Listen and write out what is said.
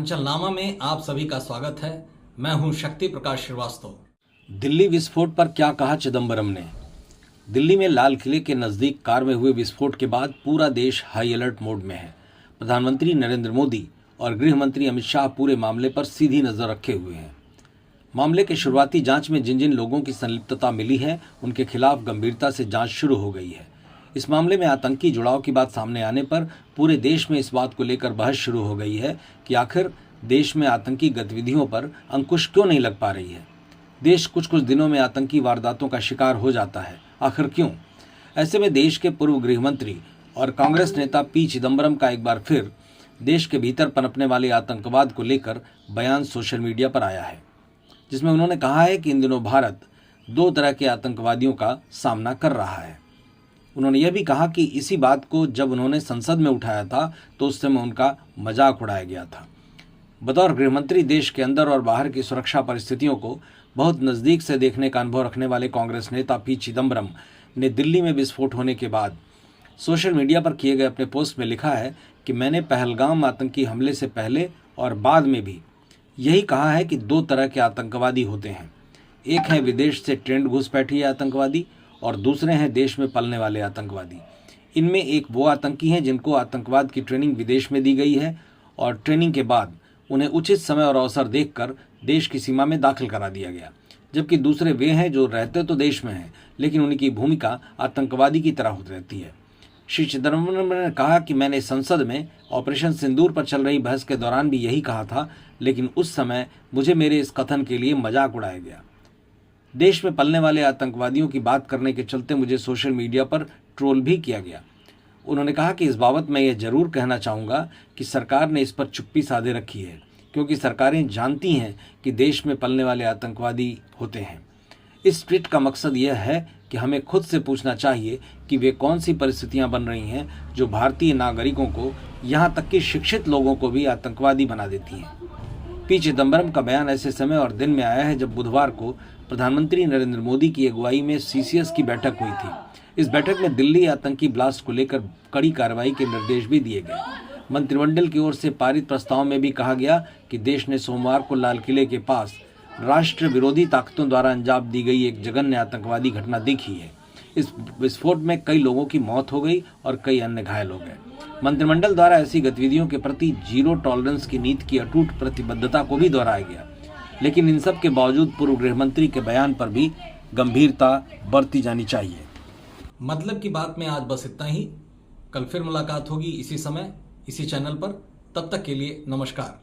अंचलनामा में आप सभी का स्वागत है। मैं हूं शक्ति प्रकाश श्रीवास्तव। दिल्ली विस्फोट पर क्या कहा चिदंबरम ने। दिल्ली में लाल किले के नजदीक कार में हुए विस्फोट के बाद पूरा देश हाई अलर्ट मोड में है। प्रधानमंत्री नरेंद्र मोदी और गृह मंत्री अमित शाह पूरे मामले पर सीधी नजर रखे हुए हैं। मामले के शुरुआती जांच में जिन जिन लोगों की संलिप्तता मिली है उनके खिलाफ गंभीरता से जांच शुरू हो गई है। इस मामले में आतंकी जुड़ाव की बात सामने आने पर पूरे देश में इस बात को लेकर बहस शुरू हो गई है कि आखिर देश में आतंकी गतिविधियों पर अंकुश क्यों नहीं लग पा रही है। देश कुछ कुछ दिनों में आतंकी वारदातों का शिकार हो जाता है, आखिर क्यों। ऐसे में देश के पूर्व गृह मंत्री और कांग्रेस नेता पी चिदंबरम का एक बार फिर देश के भीतर पनपने वाले आतंकवाद को लेकर बयान सोशल मीडिया पर आया है, जिसमें उन्होंने कहा है कि इन दिनों भारत दो तरह के आतंकवादियों का सामना कर रहा है। उन्होंने यह भी कहा कि इसी बात को जब उन्होंने संसद में उठाया था तो उस समय उनका मजाक उड़ाया गया था। बतौर गृहमंत्री देश के अंदर और बाहर की सुरक्षा परिस्थितियों को बहुत नज़दीक से देखने का अनुभव रखने वाले कांग्रेस नेता पी चिदंबरम ने दिल्ली में विस्फोट होने के बाद सोशल मीडिया पर किए गए अपने पोस्ट में लिखा है कि मैंने पहलगाम आतंकी हमले से पहले और बाद में भी यही कहा है कि दो तरह के आतंकवादी होते हैं। एक है विदेश से ट्रेंड घुसपैठिए आतंकवादी और दूसरे हैं देश में पलने वाले आतंकवादी। इनमें एक वो आतंकी हैं जिनको आतंकवाद की ट्रेनिंग विदेश में दी गई है और ट्रेनिंग के बाद उन्हें उचित समय और अवसर देखकर देश की सीमा में दाखिल करा दिया गया, जबकि दूसरे वे हैं जो रहते तो देश में हैं लेकिन उनकी भूमिका आतंकवादी की तरह होती रहती है। श्री चिदंबरम ने कहा कि मैंने संसद में ऑपरेशन सिंदूर पर चल रही बहस के दौरान भी यही कहा था, लेकिन उस समय मुझे मेरे इस कथन के लिए मजाक उड़ाया गया। देश में पलने वाले आतंकवादियों की बात करने के चलते मुझे सोशल मीडिया पर ट्रोल भी किया गया। उन्होंने कहा कि इस बाबत मैं ये जरूर कहना चाहूँगा कि सरकार ने इस पर चुप्पी साधे रखी है, क्योंकि सरकारें जानती हैं कि देश में पलने वाले आतंकवादी होते हैं। इस ट्वीट का मकसद यह है कि हमें खुद से पूछना चाहिए कि वे कौन सी परिस्थितियां बन रही हैं जो भारतीय नागरिकों को, यहाँ तक कि शिक्षित लोगों को भी आतंकवादी बना देती हैं। पी चिदंबरम का बयान ऐसे समय और दिन में आया है जब बुधवार को प्रधानमंत्री नरेंद्र मोदी की अगुवाई में सीसीएस की बैठक हुई थी। इस बैठक में दिल्ली आतंकी ब्लास्ट को लेकर कड़ी कार्रवाई के निर्देश भी दिए गए। मंत्रिमंडल की ओर से पारित प्रस्ताव में भी कहा गया कि देश ने सोमवार को लाल किले के पास राष्ट्र विरोधी ताकतों द्वारा अंजाम दी गई एक जघन्य आतंकवादी घटना देखी है। इस विस्फोट में कई लोगों की मौत हो गई और कई अन्य घायल हो गए। मंत्रिमंडल द्वारा ऐसी गतिविधियों के प्रति जीरो टॉलरेंस की नीति की अटूट प्रतिबद्धता को भी दोहराया गया, लेकिन इन सब के बावजूद पूर्व गृह मंत्री के बयान पर भी गंभीरता बरती जानी चाहिए। मतलब की बात में आज बस इतना ही। कल फिर मुलाकात होगी इसी समय, इसी चैनल पर। तब तक के लिए नमस्कार।